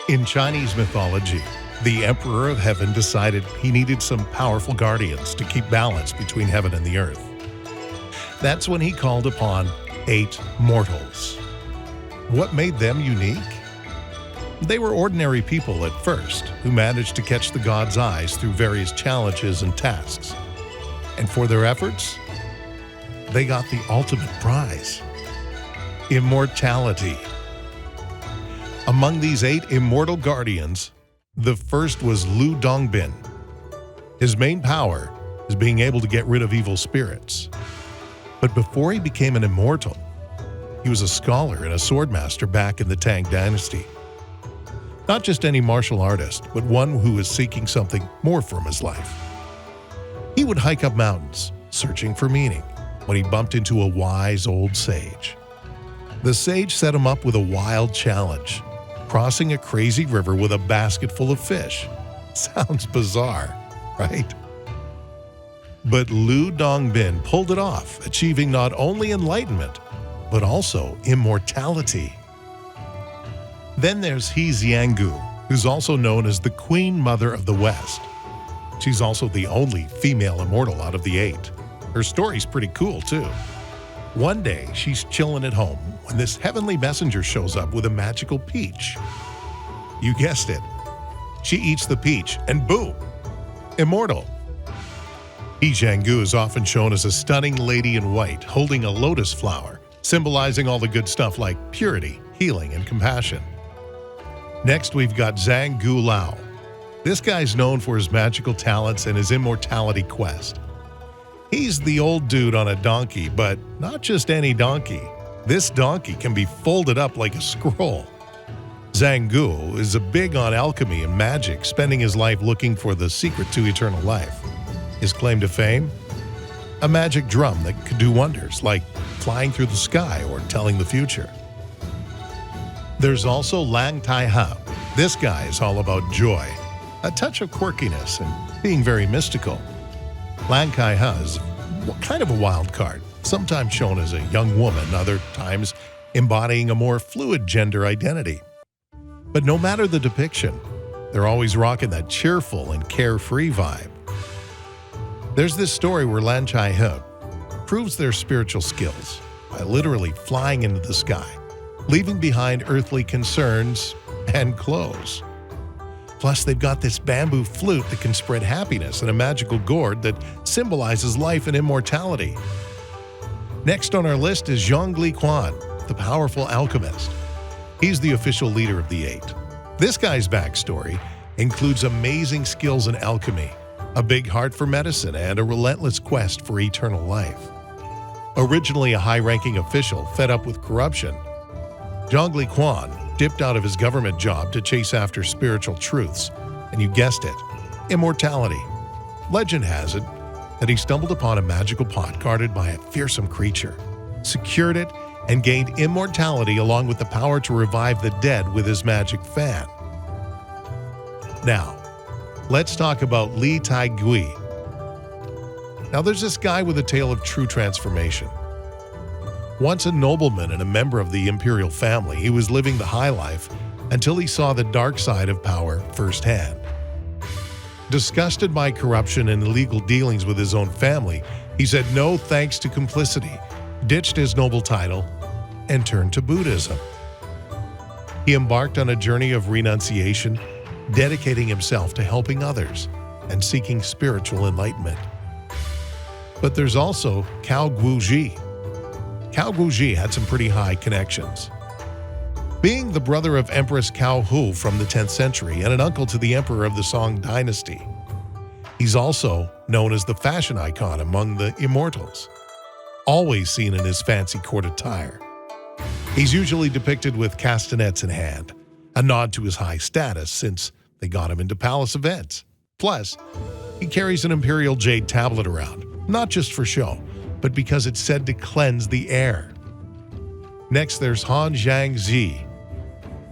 In Chinese mythology, the Emperor of Heaven decided he needed some powerful guardians to keep balance between heaven and the earth. That's when he called upon 8 mortals. What made them unique? They were ordinary people at first who managed to catch the god's eyes through various challenges and tasks. And for their efforts, they got the ultimate prize: immortality. Among these 8 immortal guardians, the first was Lu Dongbin. His main power is being able to get rid of evil spirits. But before he became an immortal, he was a scholar and a swordmaster back in the Tang Dynasty. Not just any martial artist, but one who was seeking something more from his life. He would hike up mountains, searching for meaning, when he bumped into a wise old sage. The sage set him up with a wild challenge: crossing a crazy river with a basket full of fish. Sounds bizarre, right? But Lu Dongbin pulled it off, achieving not only enlightenment, but also immortality. Then there's He Xianggu, who's also known as the Queen Mother of the West. She's also the only female immortal out of the 8. Her story's pretty cool, too. One day, she's chilling at home when this heavenly messenger shows up with a magical peach. You guessed it. She eats the peach, and boom, immortal. He Xianggu is often shown as a stunning lady in white holding a lotus flower, symbolizing all the good stuff like purity, healing, and compassion. Next, we've got Zhang Gu Lao. This guy's known for his magical talents and his immortality quest. He's the old dude on a donkey, but not just any donkey. This donkey can be folded up like a scroll. Zhang Gu is big on alchemy and magic, spending his life looking for the secret to eternal life. His claim to fame? A magic drum that could do wonders, like flying through the sky or telling the future. There's also Lang Tai-ha. This guy is all about joy, a touch of quirkiness, and being very mystical. Lang Tai-ha is kind of a wild card, sometimes shown as a young woman, other times embodying a more fluid gender identity. But no matter the depiction, they're always rocking that cheerful and carefree vibe. There's this story where Lan Tai-ha proves their spiritual skills by literally flying into the sky, leaving behind earthly concerns and clothes. Plus, they've got this bamboo flute that can spread happiness and a magical gourd that symbolizes life and immortality. Next on our list is Zhongli Quan, the powerful alchemist. He's the official leader of the 8. This guy's backstory includes amazing skills in alchemy, a big heart for medicine, and a relentless quest for eternal life. Originally a high-ranking official fed up with corruption, Zhongli Quan dipped out of his government job to chase after spiritual truths, and you guessed it, immortality. Legend has it that he stumbled upon a magical pot guarded by a fearsome creature, secured it, and gained immortality along with the power to revive the dead with his magic fan. Now, let's talk about Li Tai-gui. Now there's this guy with a tale of true transformation. Once a nobleman and a member of the imperial family, he was living the high life until he saw the dark side of power firsthand. Disgusted by corruption and illegal dealings with his own family, he said no thanks to complicity, ditched his noble title, and turned to Buddhism. He embarked on a journey of renunciation, dedicating himself to helping others and seeking spiritual enlightenment. But there's also Cao Guozhi. Cao Guozhi had some pretty high connections. Being the brother of Empress Cao Hu from the 10th century and an uncle to the emperor of the Song dynasty, he's also known as the fashion icon among the Immortals, always seen in his fancy court attire. He's usually depicted with castanets in hand, a nod to his high status since they got him into palace events. Plus, he carries an imperial jade tablet around, not just for show, but because it's said to cleanse the air. Next, there's Han Zhangzi.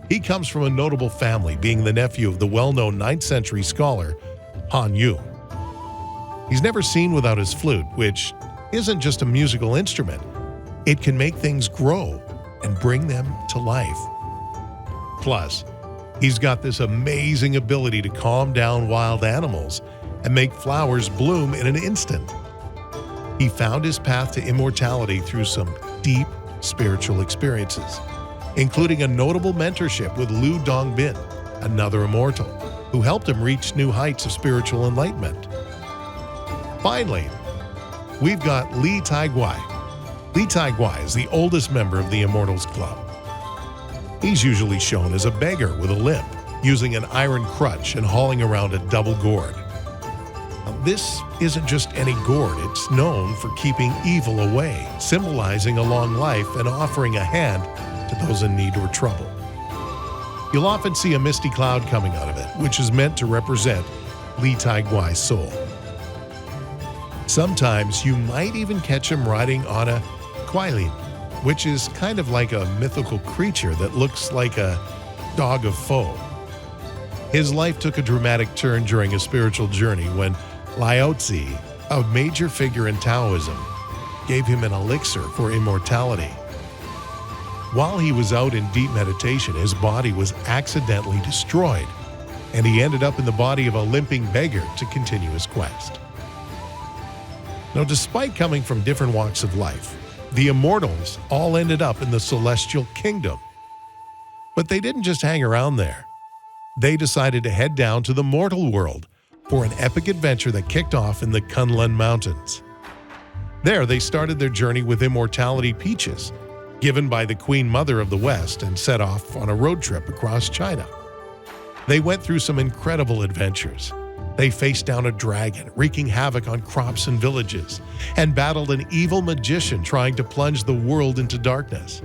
He comes from a notable family, being the nephew of the well-known 9th century scholar Han Yu. He's never seen without his flute, which isn't just a musical instrument. It can make things grow and bring them to life. Plus, He's got this amazing ability to calm down wild animals and make flowers bloom in an instant. He found his path to immortality through some deep spiritual experiences, including a notable mentorship with Lu Dongbin, another immortal, who helped him reach new heights of spiritual enlightenment. Finally, we've got Li Taiguai. Li Taiguai is the oldest member of the Immortals Club. He's usually shown as a beggar with a limp, using an iron crutch and hauling around a double gourd. Now, this isn't just any gourd, it's known for keeping evil away, symbolizing a long life and offering a hand to those in need or trouble. You'll often see a misty cloud coming out of it, which is meant to represent Li Taiguai's soul. Sometimes you might even catch him riding on a Kuailin, which is kind of like a mythical creature that looks like a dog of foe. His life took a dramatic turn during a spiritual journey when Lao Tzu, a major figure in Taoism, gave him an elixir for immortality. While he was out in deep meditation, his body was accidentally destroyed, and he ended up in the body of a limping beggar to continue his quest. Now, despite coming from different walks of life, the Immortals all ended up in the Celestial Kingdom. But they didn't just hang around there. They decided to head down to the mortal world for an epic adventure that kicked off in the Kunlun Mountains. There, they started their journey with immortality peaches, given by the Queen Mother of the West, and set off on a road trip across China. They went through some incredible adventures. They faced down a dragon, wreaking havoc on crops and villages, and battled an evil magician trying to plunge the world into darkness.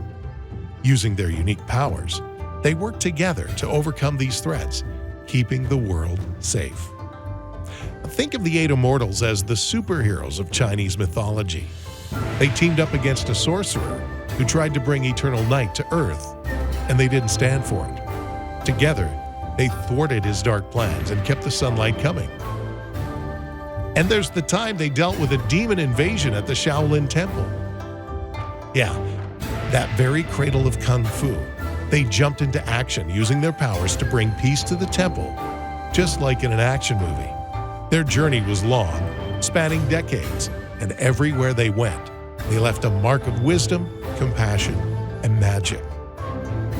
Using their unique powers, they worked together to overcome these threats, keeping the world safe. Think of the 8 Immortals as the superheroes of Chinese mythology. They teamed up against a sorcerer who tried to bring eternal night to Earth, and they didn't stand for it. Together, they thwarted his dark plans and kept the sunlight coming. And there's the time they dealt with a demon invasion at the Shaolin Temple. Yeah, that very cradle of Kung Fu. They jumped into action using their powers to bring peace to the temple, just like in an action movie. Their journey was long, spanning decades, and everywhere they went, they left a mark of wisdom, compassion, and magic.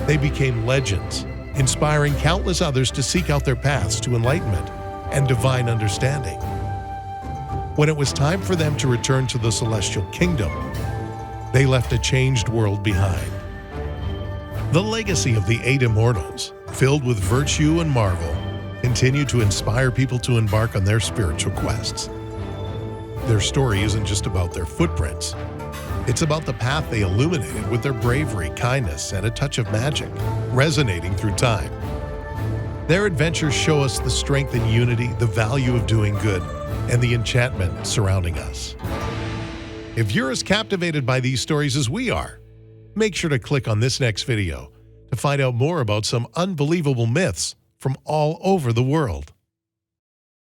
They became legends, inspiring countless others to seek out their paths to enlightenment and divine understanding. When it was time for them to return to the Celestial Kingdom, they left a changed world behind. The legacy of the 8 Immortals, filled with virtue and marvel, continue to inspire people to embark on their spiritual quests. Their story isn't just about their footprints. It's about the path they illuminated with their bravery, kindness, and a touch of magic, resonating through time. Their adventures show us the strength and unity, the value of doing good, and the enchantment surrounding us. If you're as captivated by these stories as we are, make sure to click on this next video to find out more about some unbelievable myths from all over the world.